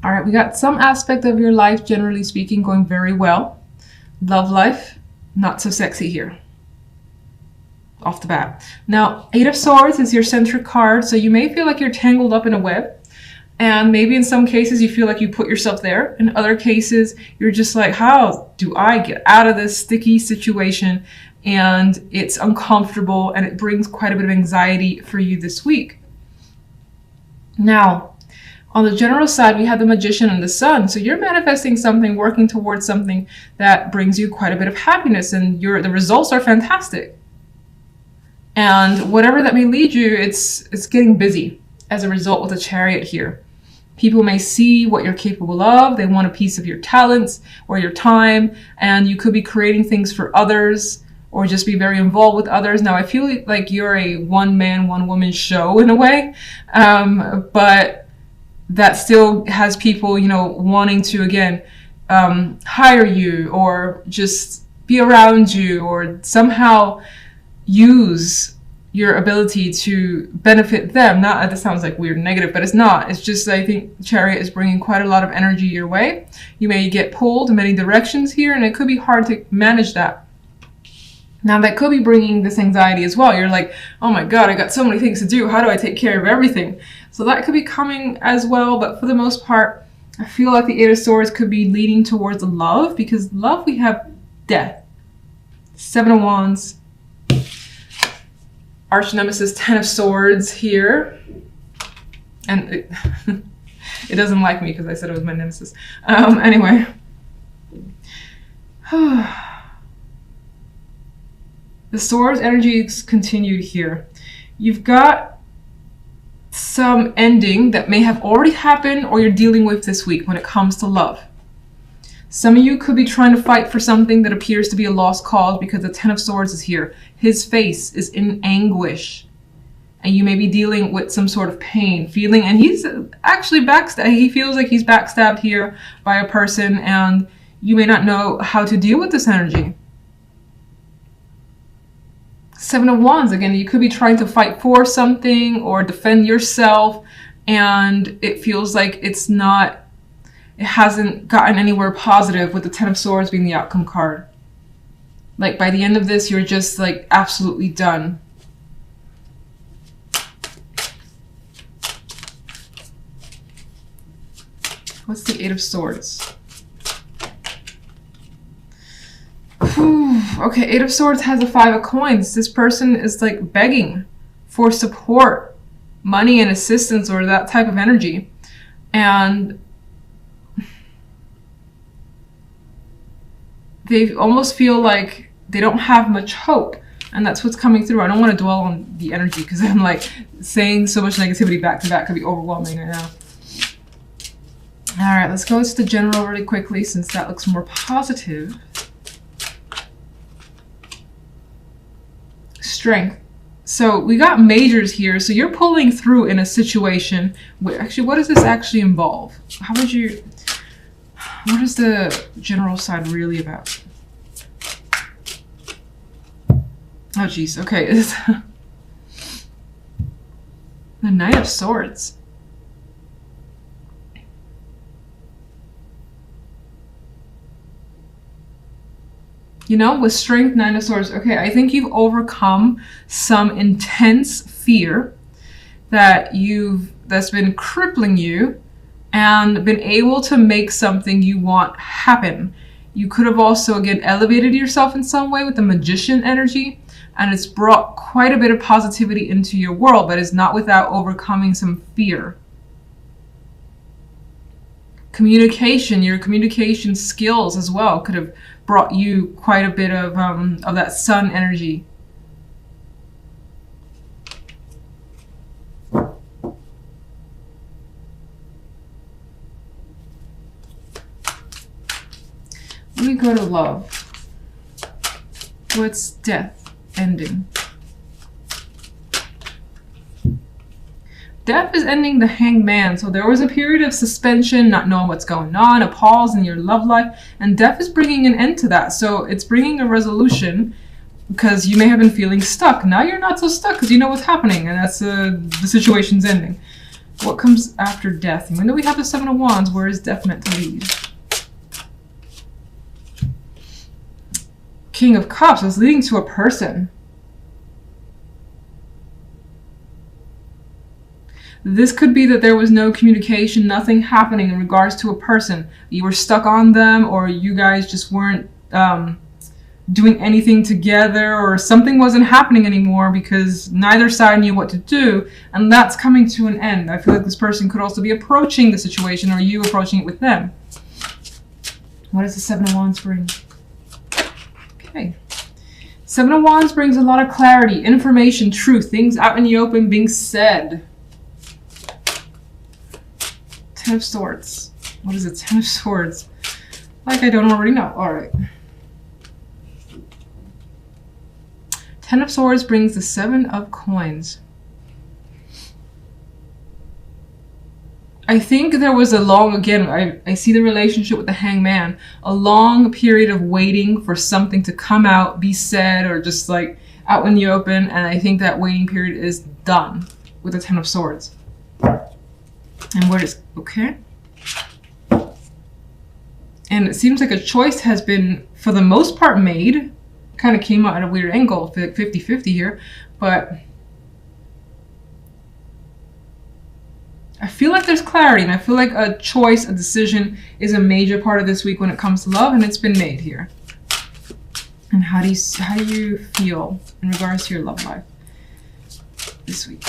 All right, we got some aspect of your life, generally speaking, going very well. Love life, not so sexy here. Off the bat. Now, Eight of Swords is your centric card, so you may feel like you're tangled up in a web. And maybe in some cases you feel like you put yourself there. In other cases, you're just like, how do I get out of this sticky situation? And it's uncomfortable and it brings quite a bit of anxiety for you this week. Now, on the general side, we have the Magician and the Sun. So you're manifesting something, working towards something that brings you quite a bit of happiness, and the results are fantastic. And whatever that may lead you, it's getting busy as a result with the Chariot here. People may see what you're capable of. They want a piece of your talents or your time, and you could be creating things for others or just be very involved with others. Now, I feel like you're a one-man, one-woman show in a way, but that still has people, wanting to, again, hire you or just be around you or somehow use your ability to benefit them. Not, that sounds like weird and negative, but it's not. It's just, I think Chariot is bringing quite a lot of energy your way. You may get pulled in many directions here, and it could be hard to manage that. Now, that could be bringing this anxiety as well. You're like, oh my God, I got so many things to do. How do I take care of everything? So that could be coming as well. But for the most part, I feel like the Eight of Swords could be leading towards love, because love, we have Death, Seven of Wands, Arch Nemesis, Ten of Swords here. And it doesn't like me because I said it was my nemesis. Anyway. The Swords energy is continued here. You've got some ending that may have already happened or you're dealing with this week when it comes to love. Some of you could be trying to fight for something that appears to be a lost cause because the Ten of Swords is here. His face is in anguish. And you may be dealing with some sort of pain, feeling, and he's actually backstabbed. He feels like he's backstabbed here by a person, and you may not know how to deal with this energy. Seven of Wands, again, you could be trying to fight for something or defend yourself, and it feels like it hasn't gotten anywhere positive, with the Ten of Swords being the outcome card. Like by the end of this, you're just like absolutely done. What's the Eight of Swords? Okay, Eight of Swords has a Five of Coins. This person is like begging for support, money and assistance, or that type of energy. And they almost feel like they don't have much hope. And that's what's coming through. I don't want to dwell on the energy because I'm like saying so much negativity back to back could be overwhelming right now. All right, let's go to the general really quickly since that looks more positive. Strength. So we got majors here. So you're pulling through in a situation where, actually, what does this actually involve? What is the general side really about? Oh, geez. Okay. The Knight of Swords. With Strength, Nine of Swords, okay, I think you've overcome some intense fear that's been crippling you and been able to make something you want happen. You could have also, again, elevated yourself in some way with the Magician energy, and it's brought quite a bit of positivity into your world, but it's not without overcoming some fear. Communication, your communication skills as well could have brought you quite a bit of that Sun energy. Let me go to love. What's Death ending? Death is ending the Hanged Man. So there was a period of suspension, not knowing what's going on, a pause in your love life, and Death is bringing an end to that. So it's bringing a resolution because you may have been feeling stuck. Now you're not so stuck because you know what's happening, and that's the situation's ending. What comes after death? Even though we have the Seven of Wands, where is death meant to lead? King of Cups is leading to a person. This could be that there was no communication, nothing happening in regards to a person. You were stuck on them, or you guys just weren't doing anything together, or something wasn't happening anymore because neither side knew what to do, and that's coming to an end. I feel like this person could also be approaching the situation, or you approaching it with them. What does the Seven of Wands bring? Okay. Seven of Wands brings a lot of clarity, information, truth, things out in the open being said. Ten of Swords. What is it? Ten of Swords. Like I don't already know. Alright. Ten of Swords brings the Seven of Coins. I think there was a long, again, I see the relationship with the Hangman, a long period of waiting for something to come out, be said, or just like out in the open, and I think that waiting period is done with the Ten of Swords. And where does, okay. And it seems like a choice has been, for the most part, made. Kind of came out at a weird angle, 50-50 here, but I feel like there's clarity, and I feel like a choice, a decision is a major part of this week when it comes to love, and it's been made here. And how do you feel in regards to your love life this week?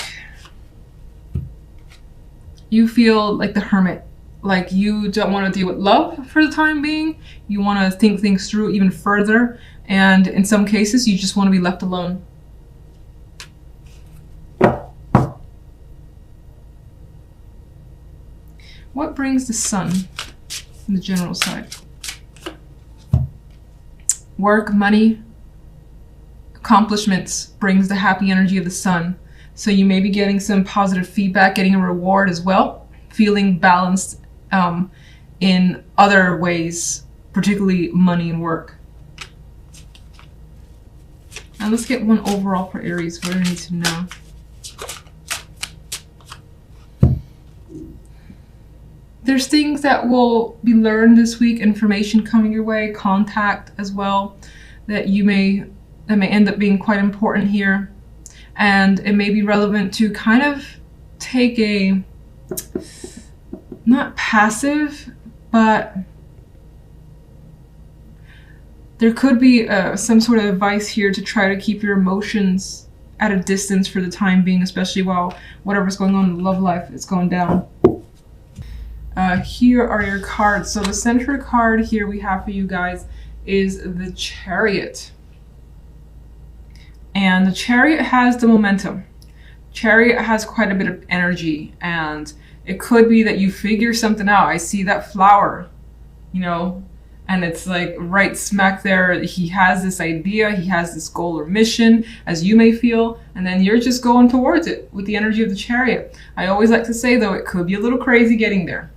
You feel like the Hermit, like you don't want to deal with love for the time being. You want to think things through even further, and in some cases you just want to be left alone. What brings the Sun on the general side? Work, money, accomplishments brings the happy energy of the Sun. So you may be getting some positive feedback, getting a reward as well, feeling balanced in other ways, particularly money and work. And let's get one overall for Aries. What do I need to know? There's things that will be learned this week, information coming your way, contact as well, that may end up being quite important here. And it may be relevant to kind of take a, not passive, but there could be some sort of advice here to try to keep your emotions at a distance for the time being, especially while whatever's going on in love life is going down. Here are your cards. So the center card here we have for you guys is the Chariot. And the Chariot has the momentum. Chariot has quite a bit of energy, and it could be that you figure something out. I see that flower, you know, and it's like right smack there. He has this idea, he has this goal or mission, as you may feel, and then you're just going towards it with the energy of the Chariot. I always like to say, though, it could be a little crazy getting there,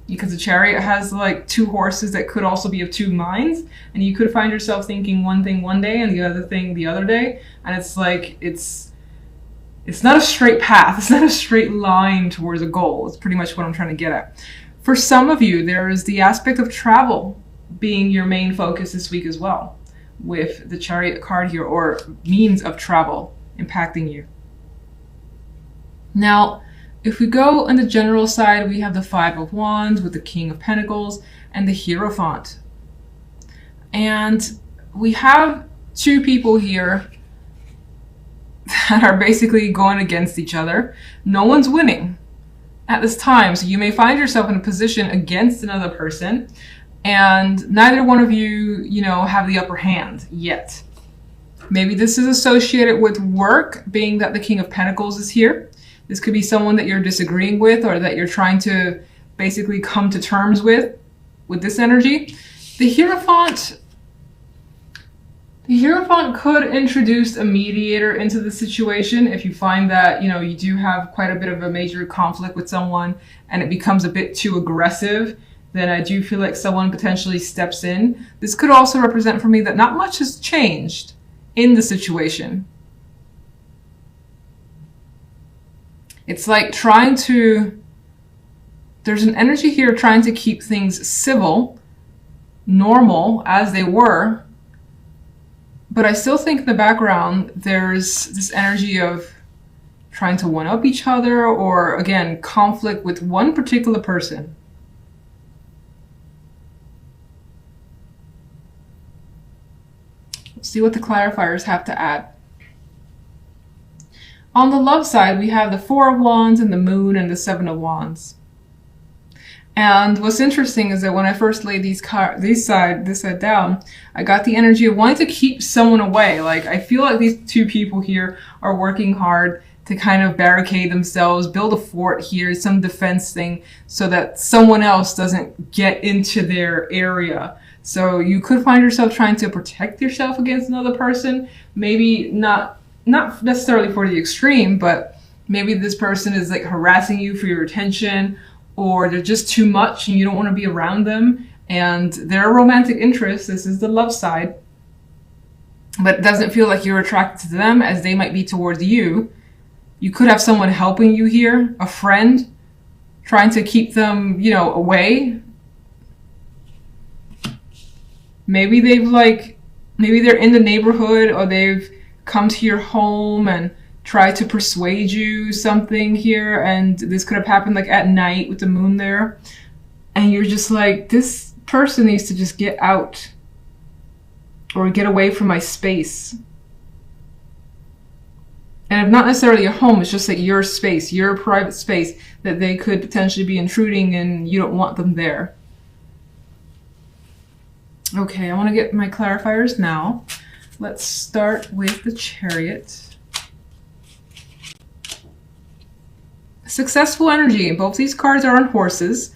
because the Chariot has like two horses that could also be of two minds, and you could find yourself thinking one thing one day and the other thing the other day, and it's like it's not a straight path. It's not a straight line towards a goal. It's pretty much what I'm trying to get at. For some of you, there is the aspect of travel being your main focus this week as well, with the Chariot card here, or means of travel impacting you. Now, if we go on the general side, we have the Five of Wands with the King of Pentacles and the Hierophant. And we have two people here that are basically going against each other. No one's winning at this time. So you may find yourself in a position against another person, and neither one of you, have the upper hand yet. Maybe this is associated with work, being that the King of Pentacles is here. This could be someone that you're disagreeing with, or that you're trying to basically come to terms with this energy. The Hierophant could introduce a mediator into the situation if you find that, you do have quite a bit of a major conflict with someone and it becomes a bit too aggressive. Then I do feel like someone potentially steps in. This could also represent for me that not much has changed in the situation. It's like there's an energy here trying to keep things civil, normal as they were. But I still think in the background, there's this energy of trying to one-up each other, or again, conflict with one particular person. Let's see what the clarifiers have to add. On the love side, we have the Four of Wands and the Moon and the Seven of Wands. And what's interesting is that when I first laid this side down, I got the energy of wanting to keep someone away. Like, I feel like these two people here are working hard to kind of barricade themselves, build a fort here, some defense thing, so that someone else doesn't get into their area. So you could find yourself trying to protect yourself against another person. Maybe not necessarily for the extreme, but maybe this person is like harassing you for your attention, or they're just too much and you don't want to be around them, and they're a romantic interest. This is the love side, but it doesn't feel like you're attracted to them as they might be towards you. You could have someone helping you here, a friend, trying to keep them, away. Maybe maybe they're in the neighborhood, or they've come to your home and try to persuade you something here, and this could have happened like at night with the moon there, and you're just like, this person needs to just get out or get away from my space. And if not necessarily a home, it's just like your space, your private space that they could potentially be intruding, and you don't want them there. Okay, I want to get my clarifiers now. Let's start with the Chariot. Successful energy. Both these cards are on horses.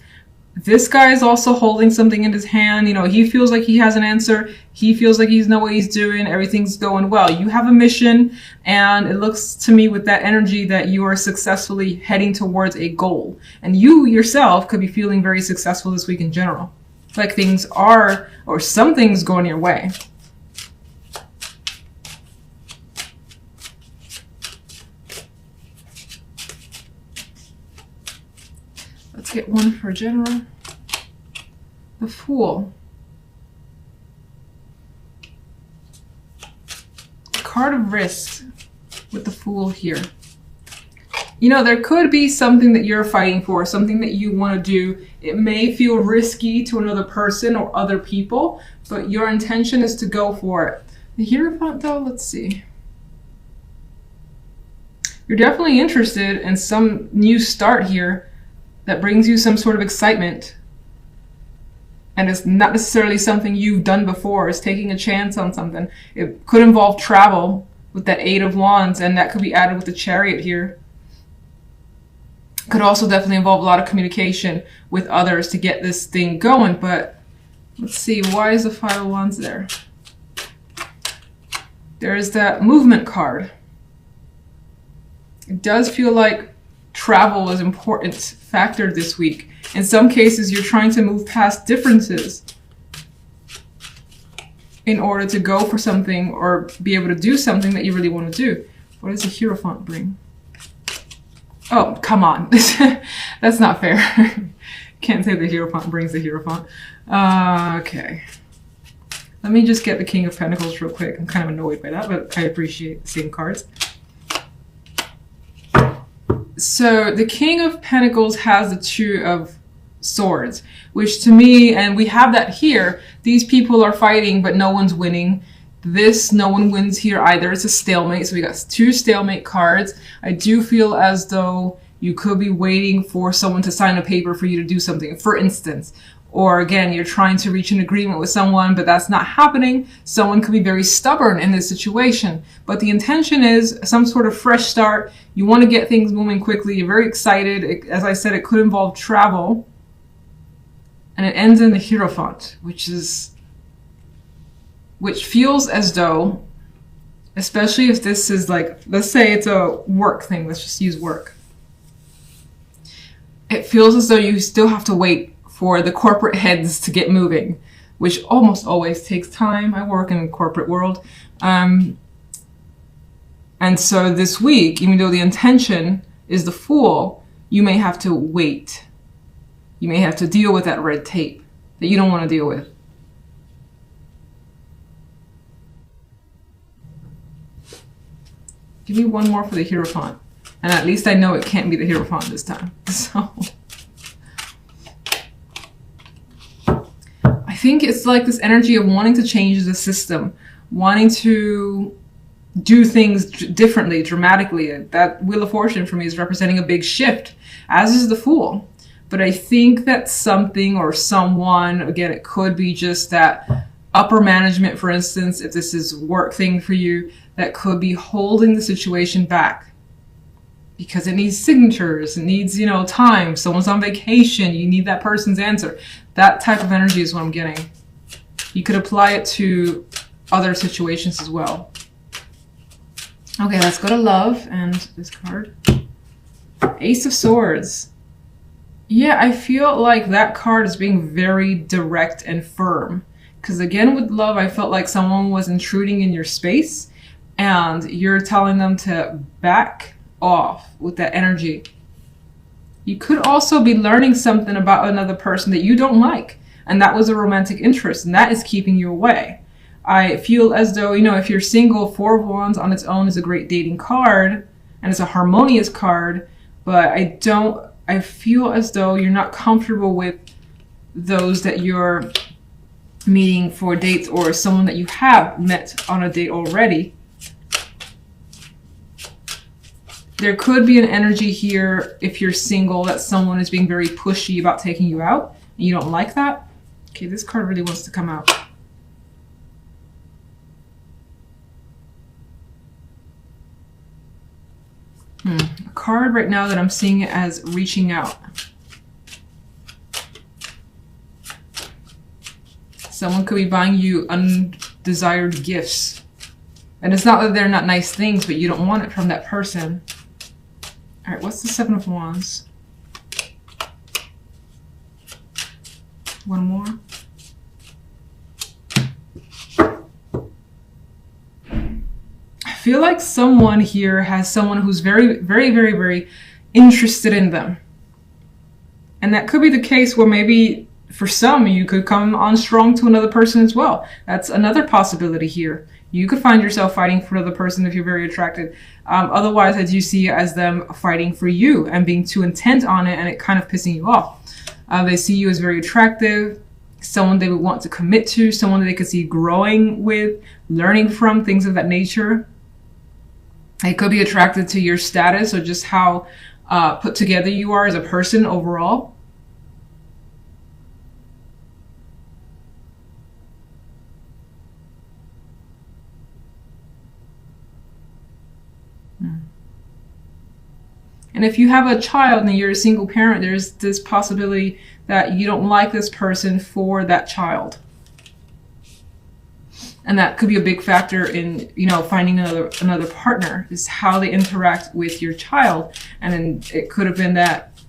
This guy is also holding something in his hand. He feels like he has an answer. He feels like he knows what he's doing. Everything's going well. You have a mission, and it looks to me with that energy that you are successfully heading towards a goal. And you yourself could be feeling very successful this week in general. Like things are, or something's going your way. Let's get one for general. The Fool. Card of Risk with the Fool here. There could be something that you're fighting for, something that you want to do. It may feel risky to another person or other people, but your intention is to go for it. The Hierophant, though, let's see. You're definitely interested in some new start here that brings you some sort of excitement. And it's not necessarily something you've done before. It's taking a chance on something. It could involve travel with that Eight of Wands, and that could be added with the Chariot here. Could also definitely involve a lot of communication with others to get this thing going. But let's see, why is the Five of Wands there? There is that Movement card. It does feel like travel is an important factor this week. In some cases, you're trying to move past differences in order to go for something or be able to do something that you really want to do. What does the Hierophant bring? Oh, come on. That's not fair. Can't say the Hierophant brings the Hierophant. Okay. Let me just get the King of Pentacles real quick. I'm kind of annoyed by that, but I appreciate seeing cards. So the King of Pentacles has the Two of Swords, which to me, and we have that here, these people are fighting, but no one's winning. No one wins here either. It's a stalemate. So we got two stalemate cards. I do feel as though you could be waiting for someone to sign a paper for you to do something, for instance. Or again, you're trying to reach an agreement with someone, but that's not happening. Someone could be very stubborn in this situation. But the intention is some sort of fresh start. You want to get things moving quickly. You're very excited. As I said, it could involve travel. And it ends in the Hierophant, which feels as though, especially if this is like, let's say it's a work thing. Let's just use work. It feels as though you still have to wait for the corporate heads to get moving, which almost always takes time. I work in the corporate world. And so this week, even though the intention is the Fool, you may have to wait. You may have to deal with that red tape that you don't want to deal with. Give me one more for the Hierophant. And at least I know it can't be the Hierophant this time. So I think it's like this energy of wanting to change the system, wanting to do things differently, dramatically. That Wheel of Fortune for me is representing a big shift, as is the Fool. But I think that something or someone, again, it could be just that upper management, for instance, if this is work thing for you, that could be holding the situation back because it needs signatures, it needs, you know, time. Someone's on vacation, you need that person's answer. That type of energy is what I'm getting. You could apply it to other situations as well. Okay, let's go to love and this card. Ace of Swords. Yeah, I feel like that card is being very direct and firm. Because again, with love, I felt like someone was intruding in your space and you're telling them to back off with that energy. You could also be learning something about another person that you don't like. And that was a romantic interest, and that is keeping you away. I feel as though, you know, if you're single, Four of Wands on its own is a great dating card, and it's a harmonious card, but I feel as though you're not comfortable with those that you're meeting for dates or someone that you have met on a date already. There could be an energy here, if you're single, that someone is being very pushy about taking you out, and you don't like that. Okay, this card really wants to come out. A card right now that I'm seeing it as reaching out. Someone could be buying you undesired gifts. And it's not that they're not nice things, but you don't want it from that person. All right, what's the Seven of Wands? One more. I feel like someone here has someone who's very, very, very, very interested in them. And that could be the case where maybe for some, you could come on strong to another person as well. That's another possibility here. You could find yourself fighting for another person if you're very attracted. Otherwise, I do see it as them fighting for you and being too intent on it and it kind of pissing you off. They see you as very attractive, someone they would want to commit to, someone that they could see growing with, learning from, things of that nature. They could be attracted to your status or just how put together you are as a person overall. And if you have a child and you're a single parent, there's this possibility that you don't like this person for that child. And that could be a big factor in, you know, finding another partner, is how they interact with your child. And then it could have been that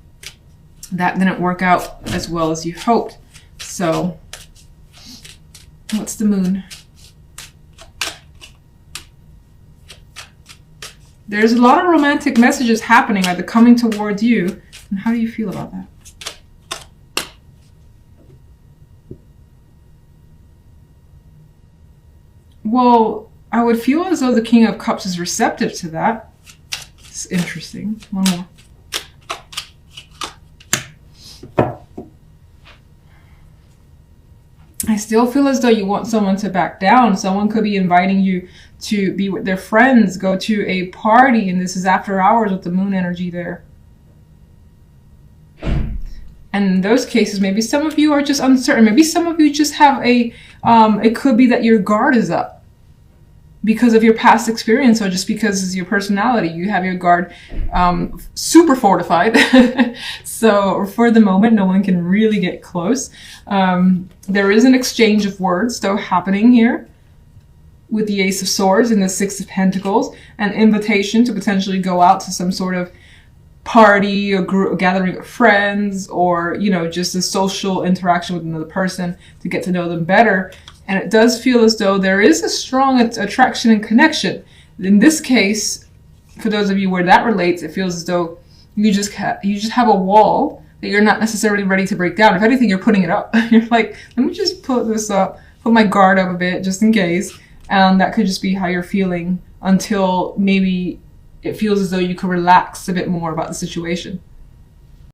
didn't work out as well as you hoped. So what's the Moon? There's a lot of romantic messages happening, either coming towards you. And how do you feel about that? Well, I would feel as though the King of Cups is receptive to that. It's interesting. One more. I still feel as though you want someone to back down. Someone could be inviting you to be with their friends, go to a party, and this is after hours with the Moon energy there. And in those cases, maybe some of you are just uncertain. Maybe some of you just have it could be that your guard is up because of your past experience, or just because it's your personality. You have your guard super fortified. So for the moment, no one can really get close. There is an exchange of words though happening here with the Ace of Swords and the Six of Pentacles, an invitation to potentially go out to some sort of party or group gathering of friends, or, you know, just a social interaction with another person to get to know them better. And it does feel as though there is a strong attraction and connection. In this case, for those of you where that relates, it feels as though you just have a wall that you're not necessarily ready to break down. If anything, you're putting it up. You're like, let me just put this up, put my guard up a bit just in case. And that could just be how you're feeling until maybe it feels as though you could relax a bit more about the situation.